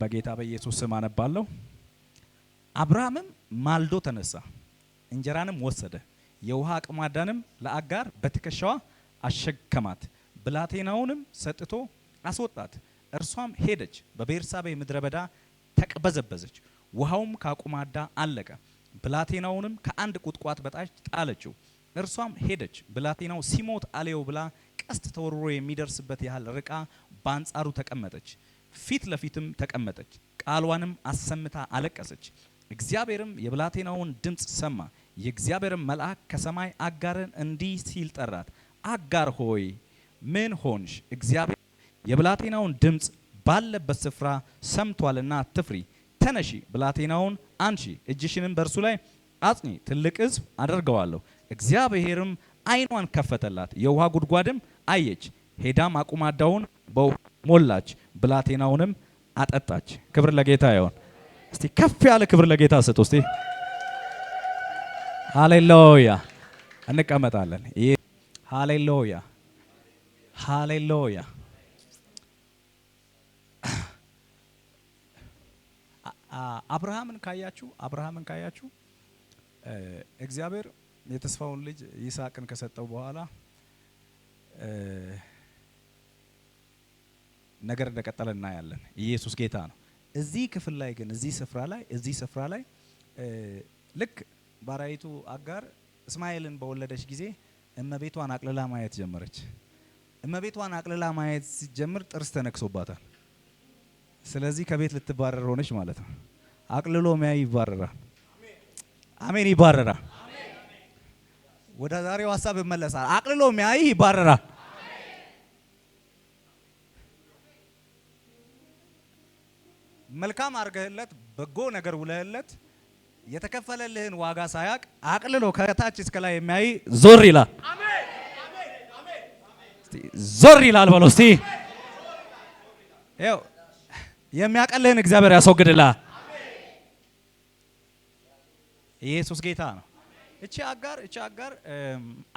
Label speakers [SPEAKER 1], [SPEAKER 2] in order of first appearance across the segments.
[SPEAKER 1] በጌታ በኢየሱስ ስም አነባለሁ። አብርሃምም ማልዶ ተነሳ፣ እንጀራንም ወሰደ፣ የውሃ አቅማዳንም ለአጋር በትከሻዋ አሸከማት፣ ብላቴናውንም ሰጥቶ አስወጣት። እርሷም ሄደች፣ በቤርሳቤ ምድረ በዳ ተቅበዘበዘች፣ ውሃውም ከአቁማዳ አለቀ። ብላቴናውንም ከአንድ ቁጥቋጥ በታች ጣለችው። እርሷም ሄደች፣ ብላቴናው ሲሞት አለየው ብላ ቀስት ተወርውሮ የሚደርስበት ያህል ርቃ በአንጻሩ ተቀመጠች። ፊት ለፊትም ተቀመጠች፣ ቃሏንም አሰምታ አለቀሰች። እግዚአብሔርም የብላቴናውን ድምፅ ሰማ። የእግዚአብሔርም መልአክ ከሰማይ አጋርን እንዲህ ሲል ጠራት፣ አጋር ሆይ ምን ሆንሽ? እግዚአብሔር የብላቴናውን ድምፅ ባለበት ስፍራ ሰምቷልና አትፍሪ። ተነሺ፣ ብላቴናውን አንሺ፣ እጅሽንም በእርሱ ላይ አጽኚ፣ ትልቅ ሕዝብ አደርገዋለሁ። እግዚአብሔርም ዓይኗን ከፈተላት፣ የውሃ ጉድጓድም አየች። ሄዳም አቁማዳውን በውሃ ሞላች፣ ብላቴናውንም አጠጣች። ክብር ለጌታ ይሁን። እስቲ ከፍ ያለ ክብር ለጌታ ስጡ። እስቲ ሃሌሉያ። እንቀመጣለን። ሃሌሉያ ሃሌሉያ። አብርሃምን ካያችሁ እግዚአብሔር የተስፋውን ልጅ ይስሐቅን ከሰጠው በኋላ ነገር እንደቀጠለ እናያለን። ኢየሱስ ጌታ ነው። እዚህ ክፍል ላይ ግን እዚህ ስፍራ ላይ ልክ ባሪያይቱ አጋር እስማኤልን በወለደች ጊዜ እመቤቷን አቅልላ ማየት ጀመረች። እመቤቷን አቅልላ ማየት ሲጀምር ጥርስ ተነክሶባታል። ስለዚህ ከቤት ልትባረር ሆነች ማለት ነው። አቅልሎ ሚያይ ይባረራል። አሜን፣ ይባረራል። ወደ ዛሬው ሐሳብ ይመለሳል። አቅልሎ ሚያይ ይባረራል። መልካም አርገህለት በጎ ነገር ውለህለት የተከፈለልህን ዋጋ ሳያቅ አቅልሎ ከታች እስከ ላይ የሚያይ ዞር ይላል። አሜን አሜን አሜን። ዞር ይላል በለው እስቲ። ይኸው የሚያቀልህን እግዚአብሔር ያስወግድልሃል። ኢየሱስ ጌታ ነው። እቺ አጋር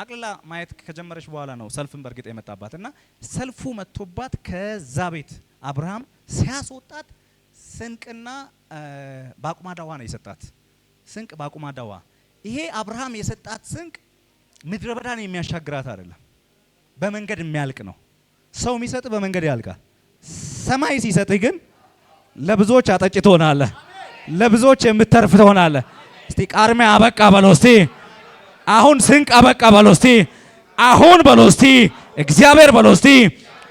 [SPEAKER 1] አቅልላ ማየት ከጀመረች በኋላ ነው ሰልፍን በርግጥ የመጣባትና ሰልፉ መጥቶባት ከዛ ቤት አብርሃም ሲያስወጣት ስንቅና ባቁማዳዋ ነው የሰጣት። ስንቅ ባቁማዳዋ። ይሄ አብርሃም የሰጣት ስንቅ ምድረ በዳን የሚያሻግራት አይደለም፣ በመንገድ የሚያልቅ ነው። ሰው የሚሰጥ በመንገድ ያልቃል። ሰማይ ሲሰጥህ ግን ለብዙዎች አጠጭ ትሆናለህ፣ ለብዙዎች የምትተርፍ ትሆናለህ። እስቲ ቃርሚያ አበቃ በለው እስቲ። አሁን ስንቅ አበቃ በለው እስቲ። አሁን በለው እስቲ። እግዚአብሔር በለው እስቲ።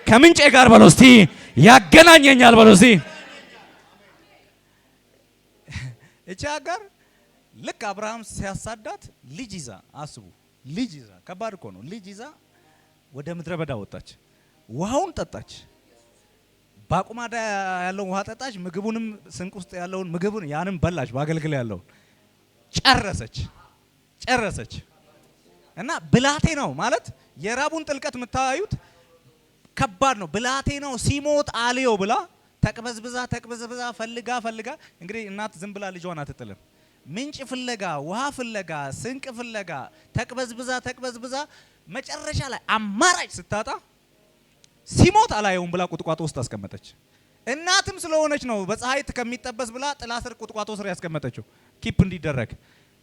[SPEAKER 1] ከምንጬ ጋር በለው እስቲ። ያገናኘኛል በለው እስቲ። እቺ አጋር ልክ አብርሃም ሲያሳዳት ልጅ ይዛ አስቡ፣ ልጅ ይዛ ከባድ እኮ ነው። ልጅ ይዛ ወደ ምድረ በዳ ወጣች፣ ውሃውን ጠጣች። ባቁማዳ ያለውን ውሃ ጠጣች፣ ምግቡንም ስንቅ ውስጥ ያለውን ምግቡን ያንም በላች፣ ባገልግል ያለውን ጨረሰች። እና ብላቴናው ማለት የራቡን ጥልቀት የምታዩት ከባድ ነው። ብላቴናው ሲሞት አልየው ብላ ተቅበዝብዛ ፈልጋ እንግዲህ እናት ዝም ብላ ልጇን አትጥልም። ምንጭ ፍለጋ፣ ውሃ ፍለጋ፣ ስንቅ ፍለጋ ተቅበዝብዛ መጨረሻ ላይ አማራጭ ስታጣ ሲሞት አላየውም ብላ ቁጥቋጦ ውስጥ አስቀመጠች። እናትም ስለሆነች ነው በፀሐይ ከሚጠበስ ብላ ጥላ ስር ቁጥቋጦ ስር ያስቀመጠችው ኪፕ እንዲደረግ።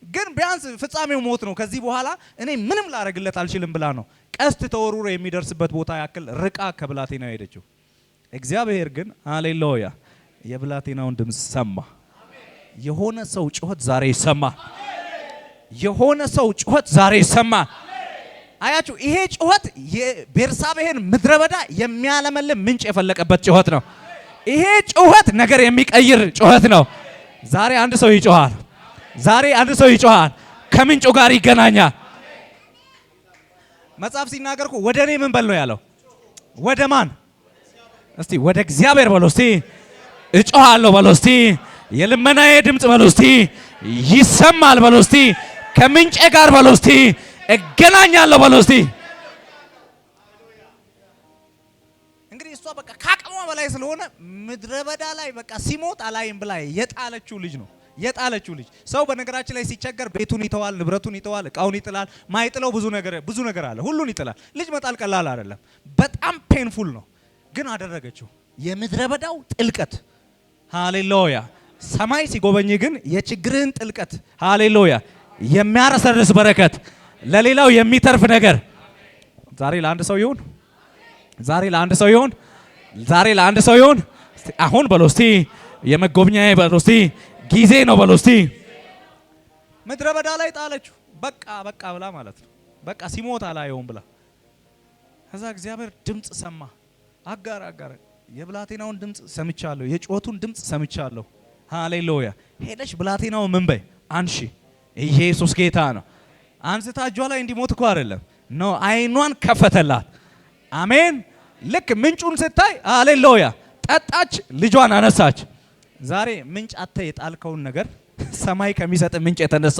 [SPEAKER 1] ግን ቢያንስ ፍጻሜው ሞት ነው፣ ከዚህ በኋላ እኔ ምንም ላረግለት አልችልም ብላ ነው ቀስት ተወሩሮ የሚደርስበት ቦታ ያክል ርቃ ከብላቴናው ሄደችው። እግዚአብሔር ግን ሃሌሉያ የብላቴናውን ድምፅ ሰማ። የሆነ ሰው ጩኸት ዛሬ ይሰማ። የሆነ ሰው ጩኸት ዛሬ ይሰማ። አያችሁ፣ ይሄ ጩኸት የቤርሳቤህን ምድረ በዳ የሚያለመልም ምንጭ የፈለቀበት ጩኸት ነው። ይሄ ጩኸት ነገር የሚቀይር ጩኸት ነው። ዛሬ አንድ ሰው ይጮሃል። ከምንጩ ጋር ይገናኛል። መጽሐፍ ሲናገር እኮ ወደ እኔ ምን በል ነው ያለው? ወደ ማን? እስቲ ወደ እግዚአብሔር በለው እስቲ። እጮሃለሁ በለው እስቲ። የልመናዬ ድምፅ በለው እስቲ። ይሰማል በለው እስቲ። ከምንጬ ጋር በለው እስቲ። እገናኛለሁ በለው እስቲ። እንግዲህ እሷ በቃ ካቅሟ በላይ ስለሆነ ምድረ በዳ ላይ በቃ ሲሞት አላይም ብላ የጣለችው ልጅ ነው። ሰው በነገራችን ላይ ሲቸገር ቤቱን ይተዋል፣ ንብረቱን ይተዋል፣ እቃውን ይጥላል። ማይጥለው ብዙ ነገር አለ። ሁሉን ይጥላል። ልጅ መጣል ቀላል አይደለም፣ በጣም ፔንፉል ነው። ግን አደረገችው። የምድረ በዳው ጥልቀት ሃሌሉያ። ሰማይ ሲጎበኝ ግን የችግርህን ጥልቀት ሃሌሉያ የሚያረሰርስ በረከት ለሌላው የሚተርፍ ነገር ዛሬ ለአንድ ሰው ይሁን። ዛሬ ለአንድ ሰው ይሁን። ዛሬ ለአንድ ሰው ይሁን። አሁን በሎ እስቲ የመጎብኛዬ በሎ እስቲ ጊዜ ነው በሎ እስቲ። ምድረ በዳ ላይ ጣለችው። በቃ በቃ ብላ ማለት ነው። በቃ ሲሞት አላየውም ብላ ከዛ እግዚአብሔር ድምጽ ሰማ። አጋር የብላቴናውን ድምጽ ሰምቻለሁ፣ የጮቱን ድምጽ ሰምቻለሁ። ሃሌሉያ። ሄደሽ ብላቴናው ምን በይ አንሺ፣ ኢየሱስ ጌታ ነው። አንስታ እጇ ላይ እንዲሞት እኮ አይደለም ነው፣ አይኗን ከፈተላት። አሜን። ልክ ምንጩን ስታይ ሃሌሉያ ጠጣች፣ ልጇን አነሳች። ዛሬ ምንጭ አተ የጣልከውን ነገር ሰማይ ከሚሰጥ ምንጭ የተነሳ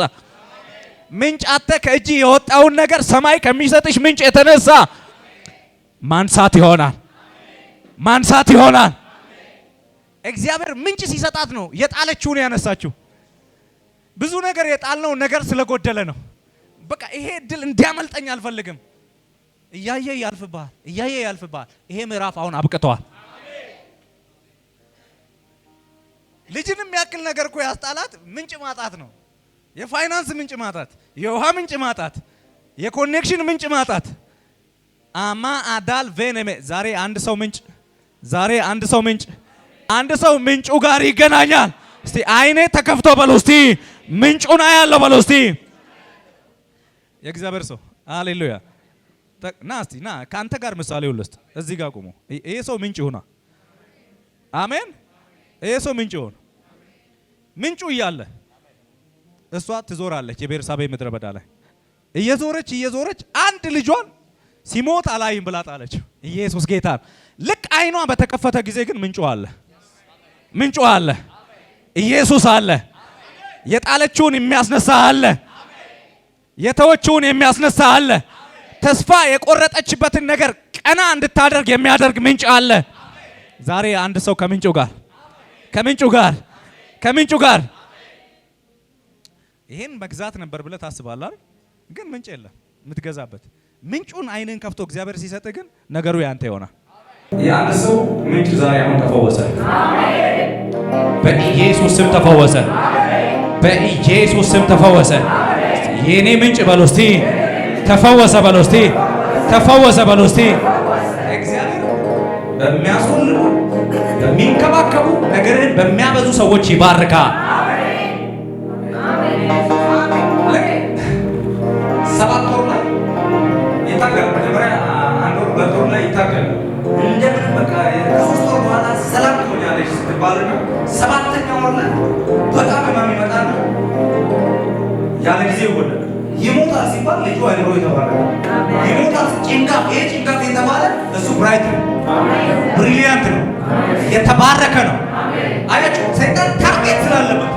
[SPEAKER 1] ምንጭ አተ ከእጅ የወጣውን ነገር ሰማይ ከሚሰጥሽ ምንጭ የተነሳ ማንሳት ይሆናል፣ ማንሳት ይሆናል። እግዚአብሔር ምንጭ ሲሰጣት ነው የጣለችውን ያነሳችው። ብዙ ነገር የጣልነው ነገር ስለጎደለ ነው። በቃ ይሄ እድል እንዲያመልጠኝ አልፈልግም። እያየ ያልፍባል፣ እያየ ያልፍባል። ይሄ ምዕራፍ አሁን አብቅቷል። ልጅንም ያክል ነገር እኮ ያስጣላት ምንጭ ማጣት ነው። የፋይናንስ ምንጭ ማጣት፣ የውሃ ምንጭ ማጣት፣ የኮኔክሽን ምንጭ ማጣት። አማ አዳል ቬነሜ ዛሬ አንድ ሰው ምንጭ፣ ዛሬ አንድ ሰው ምንጭ፣ አንድ ሰው ምንጩ ጋር ይገናኛል። እስቲ አይኔ ተከፍቶ በሉ እስቲ ምንጩን አያለው በሉ እስቲ። የእግዚአብሔር ሰው ሃሌሉያ ና እስቲ ና ካንተ ጋር ምሳሌው ልስጥ። እዚህ ጋር ቆሞ ይሄ ሰው ምንጭ ይሁና። አሜን። ይሄ ሰው ምንጭ ይሁን። ምንጩ እያለ እሷ ትዞራለች የቤርሳቤ ምድረ በዳ ላይ እየዞረች አንድ ልጇን ሲሞት አላይም ብላ ጣለችው። ኢየሱስ ጌታ። ልክ አይኗ በተከፈተ ጊዜ ግን ምንጩ አለ፣ ምንጩ አለ፣ ኢየሱስ አለ። የጣለችውን የሚያስነሳ አለ፣ የተወችውን የሚያስነሳ አለ። ተስፋ የቆረጠችበትን ነገር ቀና እንድታደርግ የሚያደርግ ምንጭ አለ። ዛሬ አንድ ሰው ከምንጩ ጋር ይሄን መግዛት ነበር ብለህ ታስባለህ አይደል? ግን ምንጭ የለም የምትገዛበት። ምንጩን አይንን ከፍቶ እግዚአብሔር ሲሰጥ ግን ነገሩ ያንተ ይሆናል። የአንድ ሰው ምንጭ ዛሬ አሁን ተፈወሰ። አሜን። በኢየሱስ ስም ተፈወሰ። በኢየሱስ ስም ተፈወሰ። የኔ ምንጭ በሉ እስቲ ተፈወሰ በሉ እስቲ ተፈወሰ በሉ እስቲ። እግዚአብሔር በሚያስወልዱ በሚንከባከቡ ነገርን በሚያበዙ ሰዎች ይባርካል። ሰባት ወር ላይ ይታገል። መጀመሪያ አንድ ወር ሁለት ወር ላይ ይታገል። እንደምን በቃ ከሶስት ወር በኋላ ሰላም ትሆኛለሽ ስትባል ነው። ሰባተኛ ወር ላይ በጣም ህመም ይመጣና ያለ ጊዜ ይወለዳል። ይሞታል ሲባል ልጁ አይምሮ የተባረከ ይሞታል። ጭንጋፍ ይሄ ጭንጋፍ የተባለ እሱ ብራይት ነው፣ ብሪሊያንት ነው፣ የተባረከ ነው። አያችሁ ሰይጣን ታርጌት ስላለበት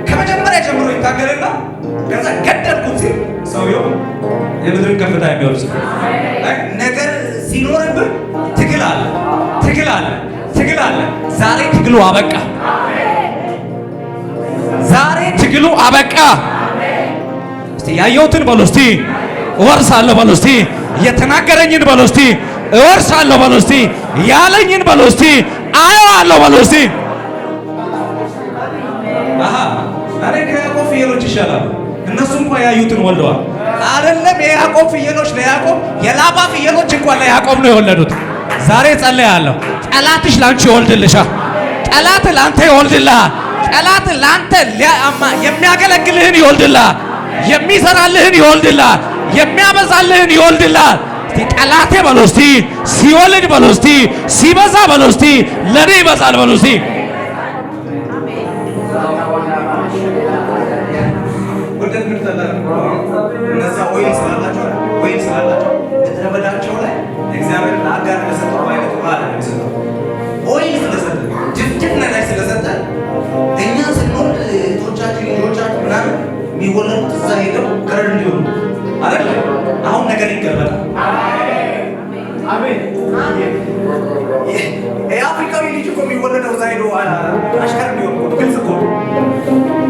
[SPEAKER 1] ከመጀመሪያ ጀምሮ ይታገልና ከዛ ገደልኩት ሲል ሰውየው የምድርን ከፍታ የሚወርስ ነገር ሲኖርብን ትግል አለ፣ ትግል አለ፣ ትግል አለ። ዛሬ ትግሉ አበቃ። ዛሬ ትግሉ አበቃ። እስቲ ያየሁትን በሉ እስቲ እወርሳለሁ በሉ እስቲ የተናገረኝን በሉ እስቲ እወርሳለሁ በሉ እስቲ ያለኝን በሉ እስቲ አየዋለሁ በሉ እስቲ። አሃ እኔ ከያዕቆብ ፍየሎች ይሻላሉ። እነሱ እንኳን ያዩትን ወልደዋል። አይደለም የያዕቆብ ፍየሎች ለያዕቆብ፣ የላባ ፍየሎች እንኳን ለያዕቆብ ነው የወለዱት። ዛሬ ጸልያለሁ፣ ጠላትሽ ላንቺ ይወልድልሻል። ጠላት ላንተ ይወልድልሃል። ጠላት ላንተ የሚያገለግልህን ይወልድልሃል። የሚሰራልህን ይወልድልሃል። የሚያበዛልህን ይወልድልሃል። እስቲ ጠላቴ በሉ እስቲ ሲወልድ በሉ እስቲ ሲበዛ በሉ እስቲ ለኔ ይበዛል በሉ እስቲ። እነዛ ወይን ስላላቸው ምድረ በዳቸው ላይ እግዚአብሔር ለአጋር ለሰጠው አይነት ውሃ ለሚሰጠው ወይን ስለሰጠ ድፍድፍ ነገር ስለሰጠ እኛ ስንወልድ እህቶቻችን ልጆቻችን ምናምን የሚወለዱት እዛ ሄደው ገረድ እንዲሆኑ አይደለ? አሁን ነገር ይገለጣል። አሜን። የአፍሪካዊ ልጅ እኮ የሚወለደው እዛ ሄዶ አሽከር እንዲሆኑ ግልጽ እኮ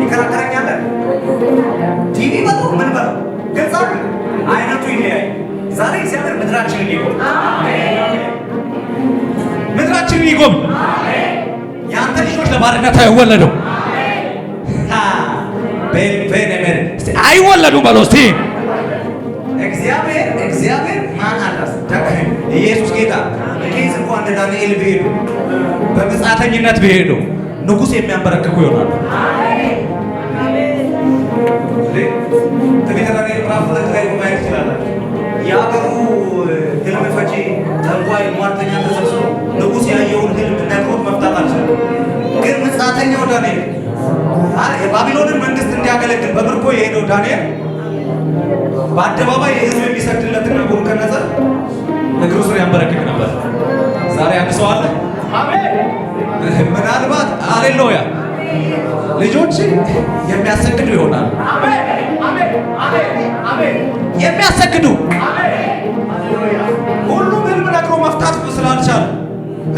[SPEAKER 1] ይከራከረኛል። ቲቪ በለው ምን በለው ግልጽ አይደል? አይነቱ ይለያይ። ዛሬ እግዚአብሔር ምድራችንን ይጎብኝ። አሜን። ምድራችንን ይጎብኝ። አሜን። ያንተ ልጆች ለባርነት አይወለዱ። አይወለዱም በለው እስቲ። እግዚአብሔር ማን አላስ ተከኝ ኢየሱስ ጌታ ኬዝ እንኳን እንደ ዳንኤል ቢሄዱ በመጻተኝነት ቢሄዱ ንጉሥ የሚያንበረክኩ ይሆናሉ። ትንቢተ ዳንኤል ምዕራፍ 2 ላይ ማየት ይችላል። የአገሩ ህልም ፈቺ ጠንቋይ ሟርተኛ ተሰብስቦ ንጉሥ ያየውን ህልም ነግሮት መፍታት አልቻለም። ግን መጻተኛው ዳንኤል የባቢሎንን መንግስት እንዲያገለግል በምርኮ የሄደው ዳንኤል በአደባባይ ህዝብ የሚሰግድለትን ናቡከደነፆር እግሩ ስር ያንበረክክ ነበር። ዛሬ አንድ ሰው አለ። ምናልባት ሃሌሉያ ልጆች የሚያሰግዱ ይሆናል። የሚያሰግዱ ሁሉም ህልም ነግሮ መፍታት ስላልቻለ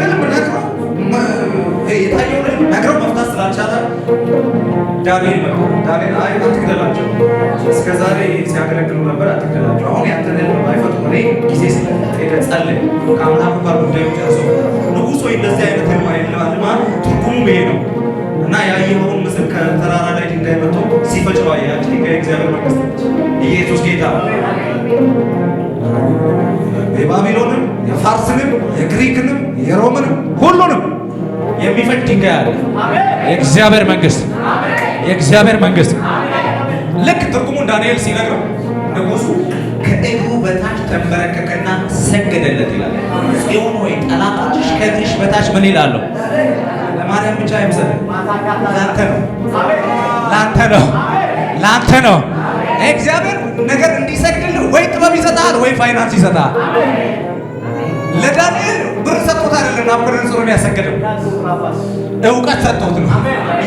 [SPEAKER 1] ህልም ነግሮ የታየውን ህልም ነግሮ መፍታት ስላልቻለ ዳንኤል አይ አትግደላቸው፣ እስከ ዛሬ ሲያገለግሉ ነበር፣ አትግደላቸው። አሁን ያንተን ህልም ባይፈቱ እኔ ጊዜ ስለሄደ ጸልይ ከአምላኩ ጋር ጉዳዩ ጨርሰው ንጉሥ ወይ እንደዚህ አይነት ህልም አይልማ ትርጉሙ ይሄ ነው እና ያየኸውን ምስል ከተራራ ላይ ድንጋይ መጥቶ ሲፈጭው ያቺ ድንጋይ እግዚአብሔር መንግስት ነች። ኢየሱስ ጌታ የባቢሎንም የፋርስንም የግሪክንም የሮምንም ሁሉንም የሚፈጭ ድንጋይ አለ። የእግዚአብሔር መንግስት የእግዚአብሔር መንግስት። ልክ ትርጉሙን ዳንኤል ሲነግረው ንጉሱ ከእግሩ በታች ተንበረከከና ሰገደለት ይላል። ጽዮን ሆይ ጠላቶችሽ ከእግርሽ በታች ምን ይላሉ? ለማርያም ብቻ አይምሰል፣ ላንተ ነው፣ ላንተ ነው፣ ላንተ ነው። እግዚአብሔር ነገር እንዲሰግድልህ ወይ ጥበብ ይሰጣል ወይ ፋይናንስ ይሰጣል። ለዳንኤል ብር ሰጥቶት አይደለም ናቡከደነፆርን ያሰገደው፣ እውቀት ሰጥቶት ነው።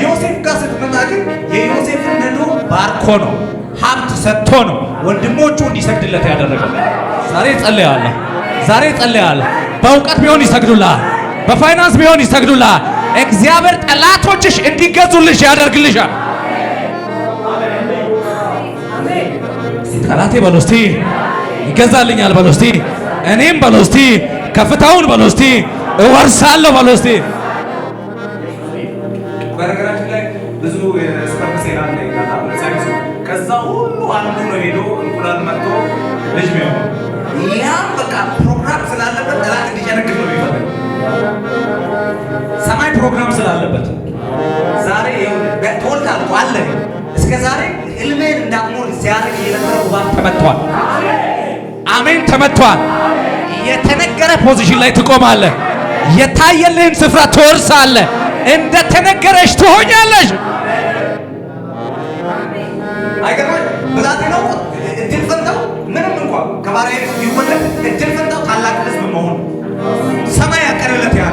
[SPEAKER 1] ዮሴፍ ጋር ስትመጣ ግን የዮሴፍን ነዶ ባርኮ ነው፣ ሀብት ሰጥቶ ነው ወንድሞቹ እንዲሰግድለት ያደረገው። ዛሬ ጸልያለሁ፣ ዛሬ ጸልያለሁ። በእውቀት ቢሆን ይሰግዱልሃል፣ በፋይናንስ ቢሆን ይሰግዱልሃል። እግዚአብሔር ጠላቶችሽ እንዲገዙልሽ ያደርግልሻል። ጠላቴ በለው እስቲ ይገዛልኛል በለው እስቲ፣ እኔም በለው እስቲ ከፍታውን በለው እስቲ እወርሳለሁ በለው እስቲ። በነገራችን ላይ ብዙ የስፐርም ሴል አለ ይላል። ከዛ ሁሉ አንዱ ነው ሄዶ እንቁላል መጥቶ ልጅ ነው። ያ በቃ ፕሮግራም ስላለበት ጠላት እንዲጨነግፍ ነው የሚፈልገው። ሰማይ ፕሮግራም ስላለበት ዛሬ ተወልዳል አለ። እስከ ዛሬ ህልሜን እንዳትኖር ሲያደርግ የነበረው እባብ ተመቷል። አሜን፣ ተመቷል። የተነገረ ፖዚሽን ላይ ትቆማለህ። የታየልህን ስፍራ ትወርሳለህ። እንደተነገረሽ ትሆኛለሽ። አይገርምም? ብላቴናው እድል ፈንታው ምንም እንኳን ከባሪያ ቢወለድ እድል ፈንታው ታላቅ ህዝብ መሆን ሰማይ ያቀረለት ያ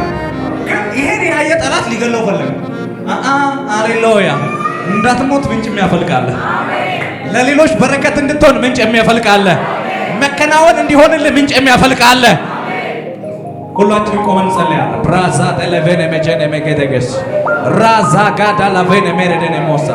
[SPEAKER 1] ግን ይሄን ያየ ጠላት ሊገለው ፈለገ። ሃሌሉያ! እንዳትሞት ምንጭ የሚያፈልቃለህ። ለሌሎች በረከት እንድትሆን ምንጭ የሚያፈልቃለህ። መከናወን እንዲሆንልህ ምንጭ የሚያፈልቃለህ። ሁላችን ቆመን እንጸልያለን። ብራዛ ተለቬነ መጀነ መገደገስ ራዛ ጋዳ ላቬነ መረደነ ሞሳ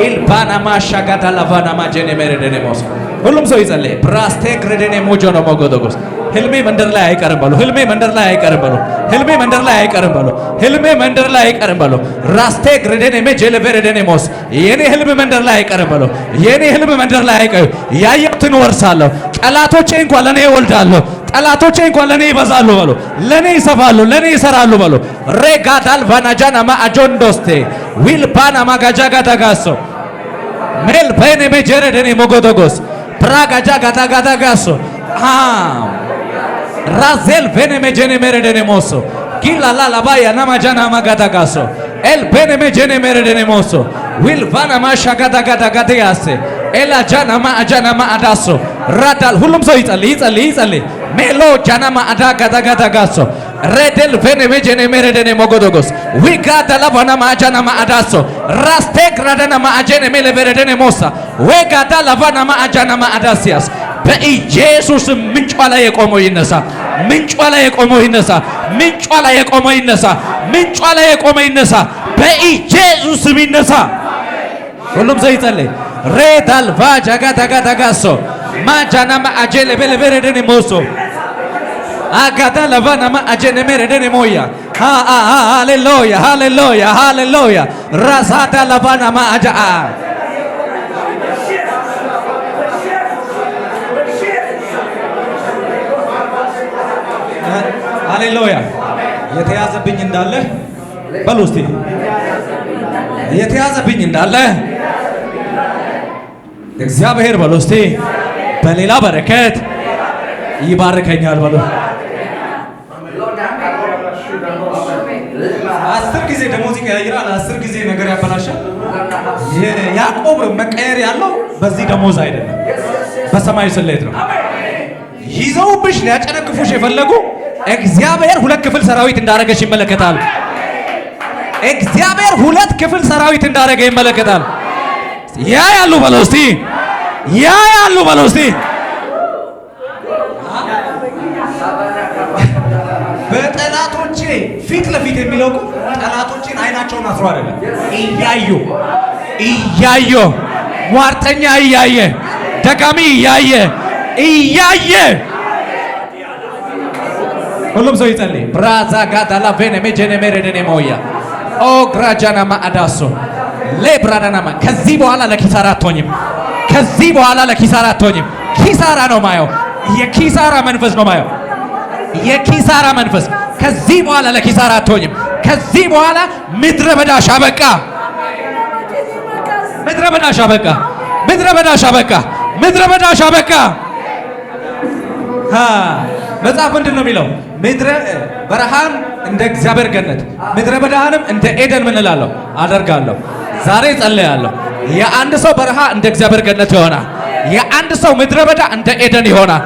[SPEAKER 1] ኢልባና ማሻ ጋዳ ላቫና ማጀነ መረደነ ሞሳ። ሁሉም ሰው ይጸልይ። ብራስቴ ግረደነ ሞጆ ነው ሞጎዶጎስ። ህልሜ መንደር ላይ አይቀርም በሉ። ህልሜ መንደር ላይ አይቀርም በሉ። ህልሜ መንደር ላይ አይቀርም በሉ። ህልሜ መንደር ላይ አይቀርም በሉ። ራስቴ ግረደነ መጀለ በረደነ ሞስ። የኔ ህልም መንደር ላይ አይቀርም በሉ። የኔ ህልም መንደር ላይ አይቀርም። ያየሁትን ወርሳለሁ። ጠላቶቼ እንኳን ለኔ ይወልዳሉ። ጠላቶቼ እንኳን ለኔ ይበዛሉ በሉ። ለኔ ይሰፋሉ፣ ለኔ ይሰራሉ በሉ። ሬጋዳል ቫናጃና ማአጆንዶስቴ ዊልባና ማጋጃጋ ታጋሶ ሜል በኔ መጀረደኔ ሞጎዶጎስ ፕራጋጃ ጋታጋታጋሶ ራዜል በኔ መጀነ መረደኔ ሞሶ ጊላላ ላባያ ናማጃና ማጋታጋሶ ኤል በኔ መጀነ መረደኔ ሞሶ ዊልባና ማሻጋታጋታጋቴያሴ ኤላ ጃና ማአጃና ማአዳሶ ራዳል። ሁሉም ሰው ይጸልይ ይጸልይ ይጸልይ። ሜሎ ጃና ማአዳ ጋታጋታጋሶ ሬደል ቬኔ መጀነ መረደኔ ሞጎዶጎስ ዊጋዳ ላቫና ማአጃና ማአዳሶ ራስቴ ግራዳና ማአጀነ ሜለ በረደኔ ሞሳ ዌጋዳ ላቫና ማአጃና ማአዳሲያስ በኢየሱስ ምንጯ ላይ የቆመው ይነሳ። ምንጯ ላይ የቆመው ይነሳ። ምንጯ ላይ የቆመው ይነሳ። ምንጯ ላይ የቆመው ይነሳ። በኢየሱስ ይነሳ። ሁሉም ሰው ይጸልይ። ሬዳል ቫጃጋ ታጋታጋሶ ማጃና ማአጀለ በለ በረደኔ ሞሶ Agada lavana ma ajene meredene moya. Hallelujah, hallelujah, hallelujah. Rasada lavana ma aja. Hallelujah. የተያዘብኝ እንዳለ በሉ እስቲ የተያዘብኝ እንዳለ እግዚአብሔር በሉ እስቲ በሌላ በረከት ይባርከኛል በሉ። 10 ጊዜ ደሞዝ ይቀያይራል፣ 10 ጊዜ ነገር ያበላሻል። ያዕቆብ መቀየር ያለው በዚህ ደሞዝ አይደለም፣ በሰማይ ስሌት ነው። ይዘውብሽ ሊያጨነግፉሽ የፈለጉ እግዚአብሔር 2 ክፍል ሰራዊት እንዳረገሽ ይመለከታል። እግዚአብሔር 2 ክፍል ሰራዊት እንዳረገ ይመለከታል። ያ ያሉ በለው እስቲ ያ ያሉ በለው እስቲ በጠላቶቼ ፊት ለፊት የሚለው ጠላቶቼን አይናቸውን አስሮ አይደለም እያዩ ሟርተኛ እያየ ደጋሚ እያየ ሁሉም ሰው ይጸልይ። ብራዛ ጋዳላ ቬኔ ሜጀኔ ሜሬደኔ ሞያ ኦ ግራጃና ማአዳሶ ለብራዳናማ ከዚህ በኋላ ለኪሳራ አትሆኝም። ከዚህ በኋላ ለኪሳራ አትሆኝም። ኪሳራ ነው ማየው። የኪሳራ መንፈስ ነው ማየው። የኪሳራ መንፈስ ከዚህ በኋላ ለኪሳራ አትሆኝም። ከዚህ በኋላ ምድረ በዳሽ አበቃ። ምድረ በዳሽ አበቃ። ምድረ በዳሽ አበቃ። ምድረ በዳሽ አበቃ። መጽሐፍ ምንድን ነው የሚለው? ምድረ በረሃን እንደ እግዚአብሔር ገነት ምድረ በዳህንም እንደ ኤደን ምን እላለሁ አደርጋለሁ። ዛሬ ጸልያለሁ። የአንድ ሰው በረሃ እንደ እግዚአብሔር ገነት ይሆናል። የአንድ ሰው ምድረ በዳ እንደ ኤደን ይሆናል።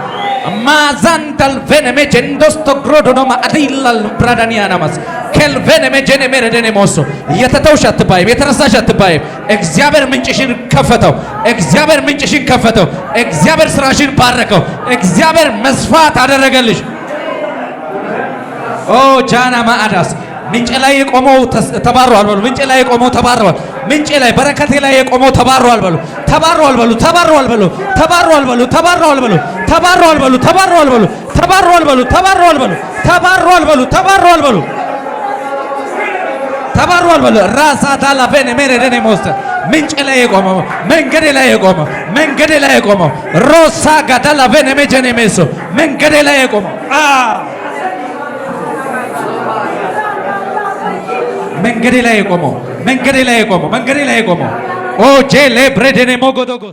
[SPEAKER 1] ማዛንታል ቬነሜ ጀንዶስቶ ግሮዶኖ ማአዲላል ብራዳኒያናማስ ከልቬነሜ ጀኔ ሜረደኔ ሞሶ የተተውሽ አትባይም፣ የተረሳሽ አትባይም። እግዚአብሔር ምንጭሽን ከፈተው። እግዚአብሔር ምንጭሽን ከፈተው። እግዚአብሔር ስራሽን ባረከው። እግዚአብሔር መስፋት አደረገልሽ። ኦ ጃና ማአዳስ ምንጭ ላይ የቆመው ተባሯል በሉ። ምንጭ ላይ የቆመው ተባሯል። ምንጭ ላይ በረከቴ ላይ የቆመው ተባሯል በሉ። ተባሯል በሉ። ተባሯል በሉ። ተባሯል በሉ። ተባሯል በሉ። ተባሯል በሉ። ተባሯል በሉ። ተባሯል በሉ። ተባሯል በሉ። ተባሯል በሉ። ተባሯል በሉ። ተባሯል በሉ። ራሳ ዳላ ቬኔ ሜሬደኔ ሞስተ ምንጭ ላይ የቆመው መንገዴ ላይ የቆመው መንገዴ ላይ የቆመው ሮሳ ጋዳላ ቬኔ ሜጀኔ ሜሶ መንገዴ ላይ የቆመው መንገዴ ላይ የቆመው መንገዴ ላይ የቆመው መንገዴ ላይ የቆመው ኦ ጄሌ ብሬደኔ ሞጎዶጎ